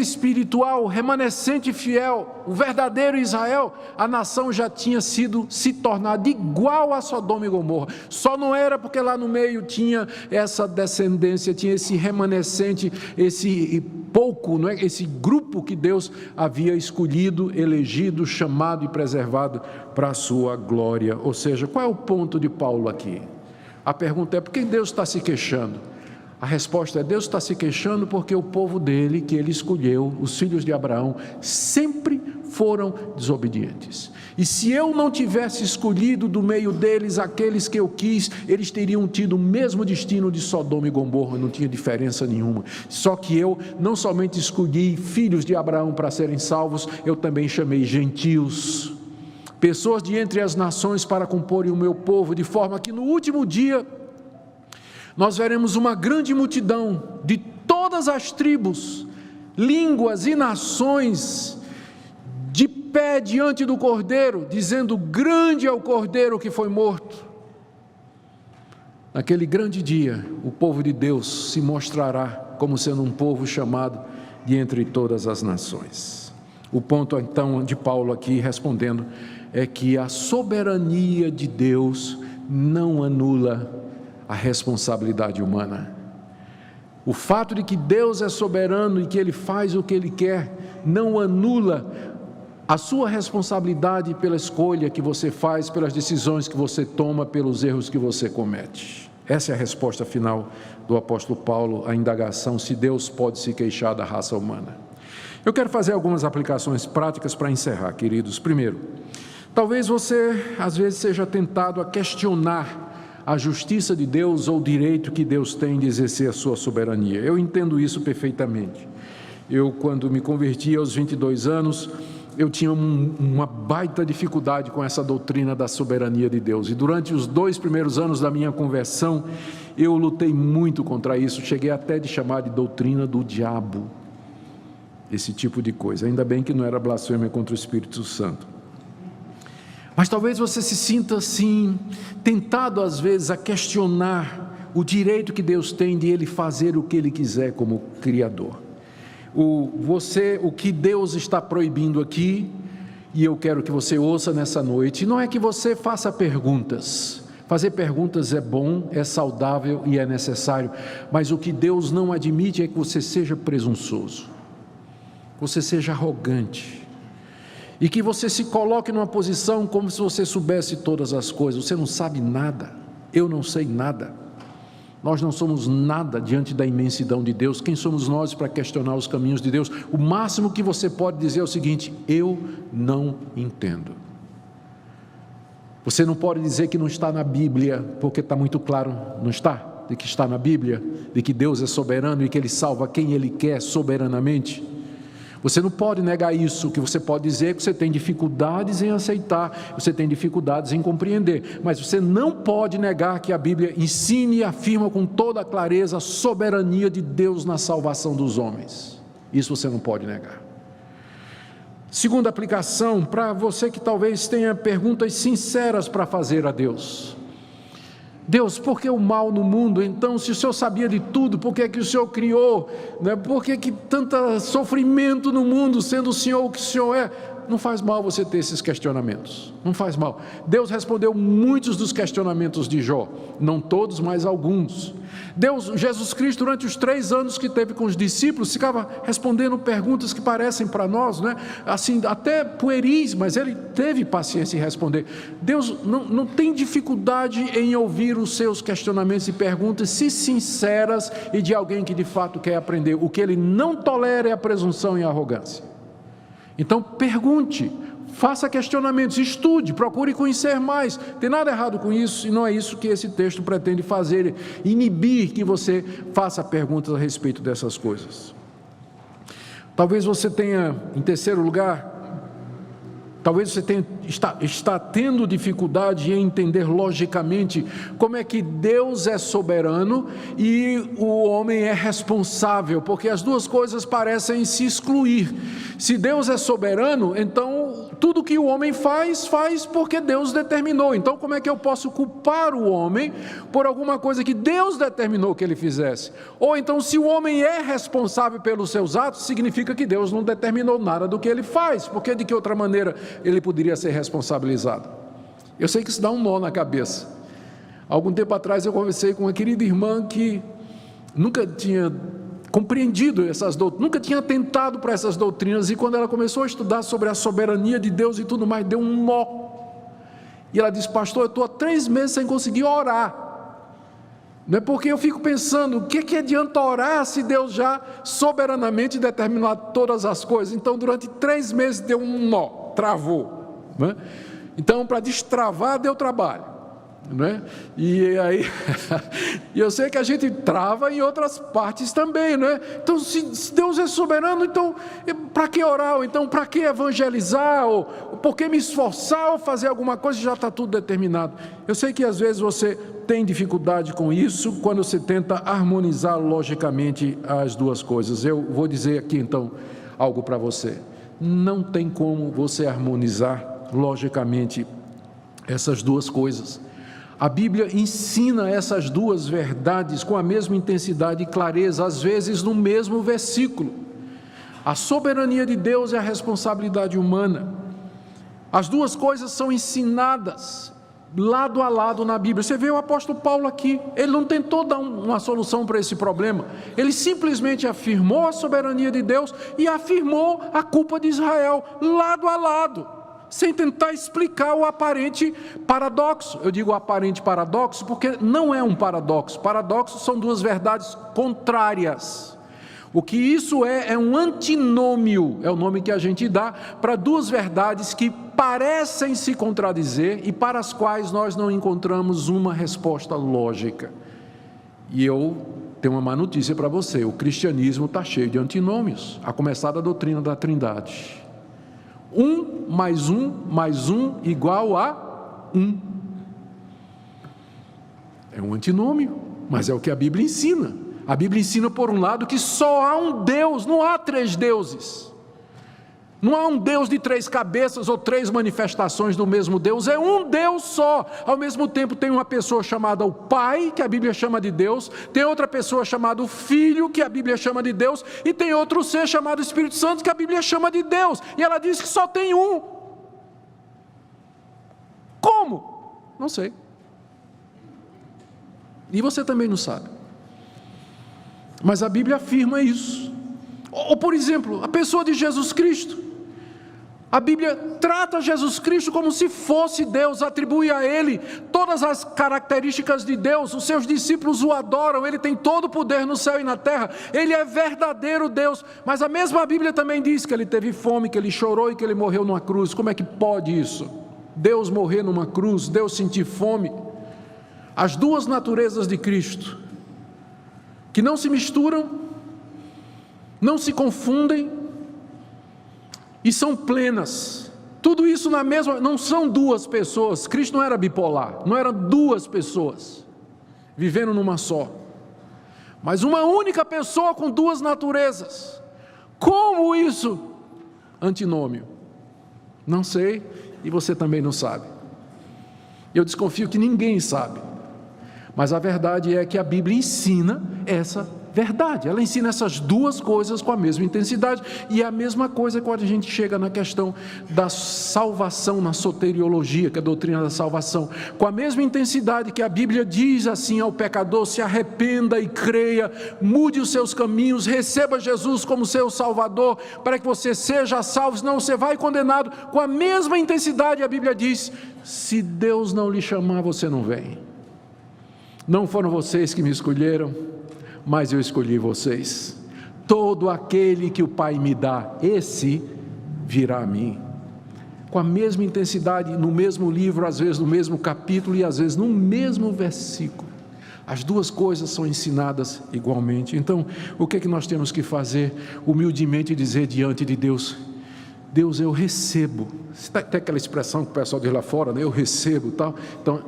espiritual, remanescente fiel, o verdadeiro Israel, a nação já tinha se tornado igual a Sodoma e Gomorra. Só não era porque lá no meio tinha essa descendência, tinha esse remanescente, esse pouco, não é? Esse grupo que Deus havia escolhido, elegido, chamado e preservado para a sua glória. Ou seja, qual é o ponto de Paulo aqui? A pergunta é: por que Deus está se queixando? A resposta é: Deus está se queixando porque o povo dele, que ele escolheu, os filhos de Abraão, sempre foram desobedientes. E se eu não tivesse escolhido do meio deles aqueles que eu quis, eles teriam tido o mesmo destino de Sodoma e Gomorra, não tinha diferença nenhuma. Só que eu não somente escolhi filhos de Abraão para serem salvos, eu também chamei gentios, pessoas de entre as nações para comporem o meu povo, de forma que no último dia nós veremos uma grande multidão de todas as tribos, línguas e nações, de pé diante do Cordeiro, dizendo: grande é o Cordeiro que foi morto. Naquele grande dia, o povo de Deus se mostrará como sendo um povo chamado de entre todas as nações. O ponto então de Paulo aqui respondendo é que a soberania de Deus não anula a responsabilidade humana. O fato de que Deus é soberano e que Ele faz o que Ele quer, não anula a sua responsabilidade pela escolha que você faz, pelas decisões que você toma, pelos erros que você comete. Essa é a resposta final do apóstolo Paulo à indagação se Deus pode se queixar da raça humana. Eu quero fazer algumas aplicações práticas para encerrar, queridos. Primeiro, talvez você às vezes seja tentado a questionar a justiça de Deus ou o direito que Deus tem de exercer a sua soberania. Eu entendo isso perfeitamente. Eu, quando me converti aos 22 anos, eu tinha uma baita dificuldade com essa doutrina da soberania de Deus. E durante os 2 primeiros anos da minha conversão, eu lutei muito contra isso. Cheguei até de chamar de doutrina do diabo, esse tipo de coisa. Ainda bem que não era blasfêmia contra o Espírito Santo. Mas talvez você se sinta assim, tentado às vezes a questionar o direito que Deus tem de Ele fazer o que Ele quiser como Criador. O que Deus está proibindo aqui, e eu quero que você ouça nessa noite, não é que você faça perguntas. Fazer perguntas é bom, é saudável e é necessário, mas o que Deus não admite é que você seja presunçoso, você seja arrogante, e que você se coloque numa posição como se você soubesse todas as coisas. Você não sabe nada, eu não sei nada, nós não somos nada diante da imensidão de Deus. Quem somos nós para questionar os caminhos de Deus? O máximo que você pode dizer é o seguinte: eu não entendo. Você não pode dizer que não está na Bíblia, porque está muito claro, não está? de que está na Bíblia, de que Deus é soberano e que Ele salva quem Ele quer soberanamente. Você não pode negar isso. O que você pode dizer é que você tem dificuldades em aceitar, você tem dificuldades em compreender, mas você não pode negar que a Bíblia ensine e afirma com toda a clareza a soberania de Deus na salvação dos homens. Isso você não pode negar. Segunda aplicação, para você que talvez tenha perguntas sinceras para fazer a Deus. Deus, por que o mal no mundo? Então, se o Senhor sabia de tudo, por que é que o Senhor criou? Por que que tanto sofrimento no mundo, sendo o Senhor o que o Senhor é? Não faz mal você ter esses questionamentos, não faz mal. Deus respondeu muitos dos questionamentos de Jó, não todos, mas alguns. Jesus Cristo, durante os 3 anos que teve com os discípulos, ficava respondendo perguntas que parecem para nós, assim, até pueris, mas Ele teve paciência em responder. Deus não tem dificuldade em ouvir os seus questionamentos e perguntas, se sinceras e de alguém que de fato quer aprender. O que Ele não tolera é a presunção e a arrogância. Então pergunte, faça questionamentos, estude, procure conhecer mais. Não tem nada errado com isso, e não é isso que esse texto pretende fazer, inibir que você faça perguntas a respeito dessas coisas. Talvez você tenha, em terceiro lugar, talvez você está tendo dificuldade em entender logicamente como é que Deus é soberano e o homem é responsável, porque as duas coisas parecem se excluir. Se Deus é soberano, então tudo que o homem faz porque Deus determinou. Então como é que eu posso culpar o homem por alguma coisa que Deus determinou que ele fizesse? Ou então, se o homem é responsável pelos seus atos, significa que Deus não determinou nada do que ele faz, porque de que outra maneira ele poderia ser responsabilizado? Eu sei que isso dá um nó na cabeça. Algum tempo atrás eu conversei com uma querida irmã que nunca tinha compreendido essas doutrinas, nunca tinha atentado para essas doutrinas, e quando ela começou a estudar sobre a soberania de Deus e tudo mais, deu um nó. E ela disse: pastor, eu estou há 3 meses sem conseguir orar. Não é porque eu fico pensando, o que adianta orar se Deus já soberanamente determinou todas as coisas? Então durante 3 meses deu um nó, travou, não é? Então para destravar deu trabalho, não é? E aí eu sei que a gente trava em outras partes também, não é? Então se Deus é soberano, então para que orar? Ou então para que evangelizar? Ou por que me esforçar ou fazer alguma coisa? Já está tudo determinado. Eu sei que às vezes você tem dificuldade com isso quando você tenta harmonizar logicamente as duas coisas. Eu vou dizer aqui então algo para você. Não tem como você harmonizar logicamente essas duas coisas. A Bíblia ensina essas duas verdades com a mesma intensidade e clareza, às vezes no mesmo versículo. A soberania de Deus e a responsabilidade humana. As duas coisas são ensinadas lado a lado na Bíblia. Você vê o apóstolo Paulo aqui, ele não tentou dar uma solução para esse problema, ele simplesmente afirmou a soberania de Deus e afirmou a culpa de Israel, lado a lado, sem tentar explicar o aparente paradoxo. Eu digo aparente paradoxo porque não é um paradoxo. Paradoxos são duas verdades contrárias. O que isso é um antinômio, é o nome que a gente dá para duas verdades que parecem se contradizer e para as quais nós não encontramos uma resposta lógica. E eu tenho uma má notícia para você: o cristianismo está cheio de antinômios, a começar da doutrina da Trindade. 1 mais 1 mais 1 igual a 1. É um antinômio, mas é o que a Bíblia ensina. A Bíblia ensina, por um lado, que só há um Deus, não há 3 deuses. Não há um Deus de 3 cabeças ou 3 manifestações do mesmo Deus, é um Deus só. Ao mesmo tempo tem uma pessoa chamada o Pai, que a Bíblia chama de Deus, tem outra pessoa chamada o Filho, que a Bíblia chama de Deus, e tem outro ser chamado Espírito Santo, que a Bíblia chama de Deus, e ela diz que só tem um. Como? Não sei. E você também não sabe. Mas a Bíblia afirma isso. Ou, por exemplo, a pessoa de Jesus Cristo. A Bíblia trata Jesus Cristo como se fosse Deus, atribui a Ele todas as características de Deus. Os seus discípulos o adoram, Ele tem todo o poder no céu e na terra, Ele é verdadeiro Deus. Mas a mesma Bíblia também diz que Ele teve fome, que Ele chorou e que Ele morreu numa cruz. Como é que pode isso? Deus morrer numa cruz, Deus sentir fome. As duas naturezas de Cristo que não se misturam, não se confundem e são plenas. Tudo isso na mesma, não são duas pessoas. Cristo não era bipolar, não eram duas pessoas vivendo numa só, mas uma única pessoa com duas naturezas. Como isso? Antinômio. Não sei, e você também não sabe. Eu desconfio que ninguém sabe, mas a verdade é que a Bíblia ensina essa verdade. Ela ensina essas duas coisas com a mesma intensidade, e é a mesma coisa quando a gente chega na questão da salvação, na soteriologia, que é a doutrina da salvação. Com a mesma intensidade que a Bíblia diz assim ao pecador: se arrependa e creia, mude os seus caminhos, receba Jesus como seu Salvador, para que você seja salvo, senão você vai condenado. Com a mesma intensidade a Bíblia diz: se Deus não lhe chamar, você não vem. Não foram vocês que me escolheram, mas eu escolhi vocês. Todo aquele que o Pai me dá, esse virá a mim. Com a mesma intensidade, no mesmo livro, às vezes no mesmo capítulo e às vezes no mesmo versículo. As duas coisas são ensinadas igualmente. Então, o que é que nós temos que fazer? Humildemente dizer diante de Deus: Deus, eu recebo. Tem aquela expressão que o pessoal diz lá fora, né? Eu recebo, tal. Então,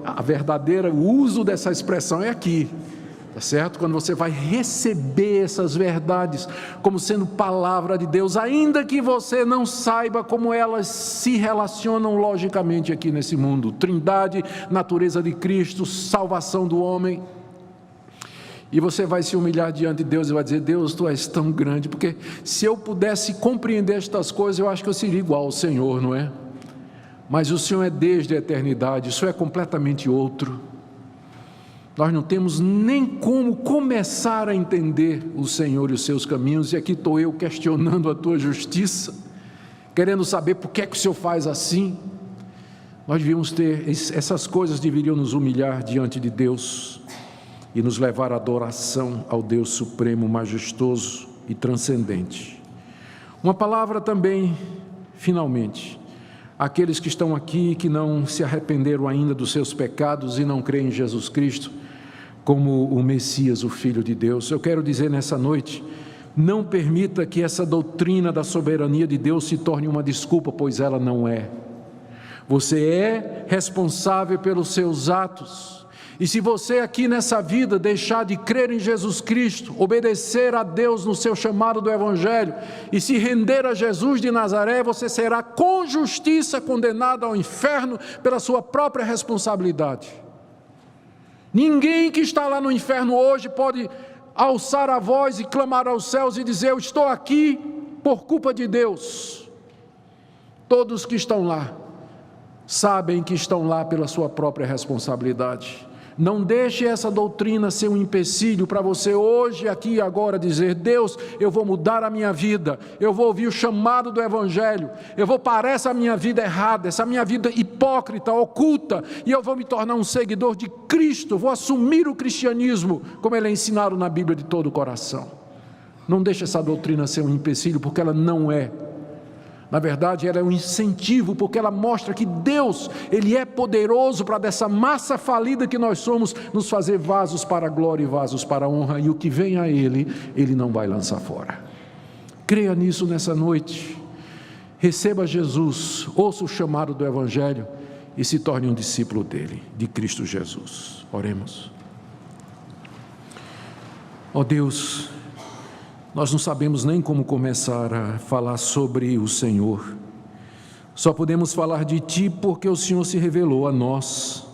o uso dessa expressão é aqui. Tá certo? Quando você vai receber essas verdades como sendo palavra de Deus, ainda que você não saiba como elas se relacionam logicamente aqui nesse mundo: Trindade, natureza de Cristo, salvação do homem. E você vai se humilhar diante de Deus e vai dizer: Deus, Tu és tão grande, porque se eu pudesse compreender estas coisas, eu acho que eu seria igual ao Senhor, não é? Mas o Senhor é desde a eternidade, o Senhor é completamente outro. Nós não temos nem como começar a entender o Senhor e os seus caminhos, e aqui estou eu questionando a tua justiça, querendo saber por que é que o Senhor faz assim. Nós devíamos ter, essas coisas deveriam nos humilhar diante de Deus e nos levar à adoração ao Deus supremo, majestoso e transcendente. Uma palavra também, finalmente, aqueles que estão aqui que não se arrependeram ainda dos seus pecados e não creem em Jesus Cristo como o Messias, o Filho de Deus. Eu quero dizer nessa noite: não permita que essa doutrina da soberania de Deus se torne uma desculpa, pois ela não é. Você é responsável pelos seus atos, e se você aqui nessa vida deixar de crer em Jesus Cristo, obedecer a Deus no seu chamado do Evangelho e se render a Jesus de Nazaré, você será com justiça condenado ao inferno pela sua própria responsabilidade. Ninguém que está lá no inferno hoje pode alçar a voz e clamar aos céus e dizer: eu estou aqui por culpa de Deus. Todos que estão lá sabem que estão lá pela sua própria responsabilidade. Não deixe essa doutrina ser um empecilho para você hoje, aqui e agora dizer: Deus, eu vou mudar a minha vida, eu vou ouvir o chamado do Evangelho, eu vou parar essa minha vida errada, essa minha vida hipócrita, oculta, e eu vou me tornar um seguidor de Cristo, vou assumir o cristianismo como ele é ensinado na Bíblia de todo o coração. Não deixe essa doutrina ser um empecilho, porque ela não é. Na verdade, ela é um incentivo, porque ela mostra que Deus, Ele é poderoso para dessa massa falida que nós somos, nos fazer vasos para a glória e vasos para a honra, e o que vem a Ele, Ele não vai lançar fora. Creia nisso nessa noite, receba Jesus, ouça o chamado do Evangelho e se torne um discípulo dEle, de Cristo Jesus. Oremos. Ó Deus, nós não sabemos nem como começar a falar sobre o Senhor. Só podemos falar de Ti porque o Senhor se revelou a nós.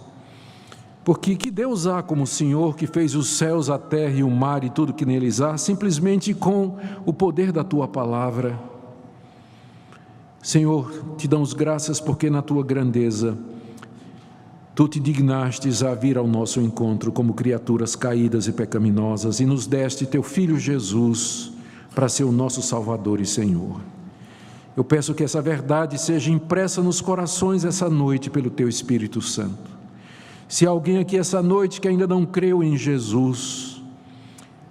Porque que Deus há como o Senhor, que fez os céus, a terra e o mar e tudo que neles há, simplesmente com o poder da Tua palavra. Senhor, Te damos graças porque na Tua grandeza Tu Te dignastes a vir ao nosso encontro como criaturas caídas e pecaminosas e nos deste Teu Filho Jesus para ser o nosso Salvador e Senhor. Eu peço que essa verdade seja impressa nos corações essa noite pelo Teu Espírito Santo. Se há alguém aqui essa noite que ainda não creu em Jesus,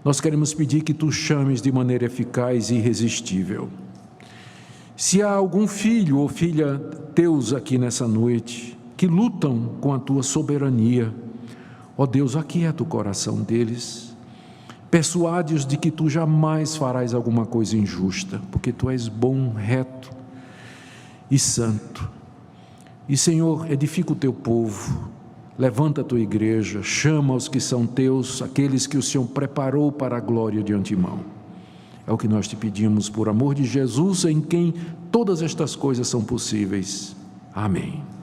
nós queremos pedir que Tu chames de maneira eficaz e irresistível. Se há algum filho ou filha Teus aqui nessa noite, que lutam com a Tua soberania, ó Deus, aquieta o coração deles. Persuade-os de que tu jamais farás alguma coisa injusta, porque tu és bom, reto e santo. E, Senhor, edifica o teu povo, levanta a tua igreja, chama os que são teus, aqueles que o Senhor preparou para a glória de antemão. É o que nós te pedimos por amor de Jesus, em quem todas estas coisas são possíveis. Amém.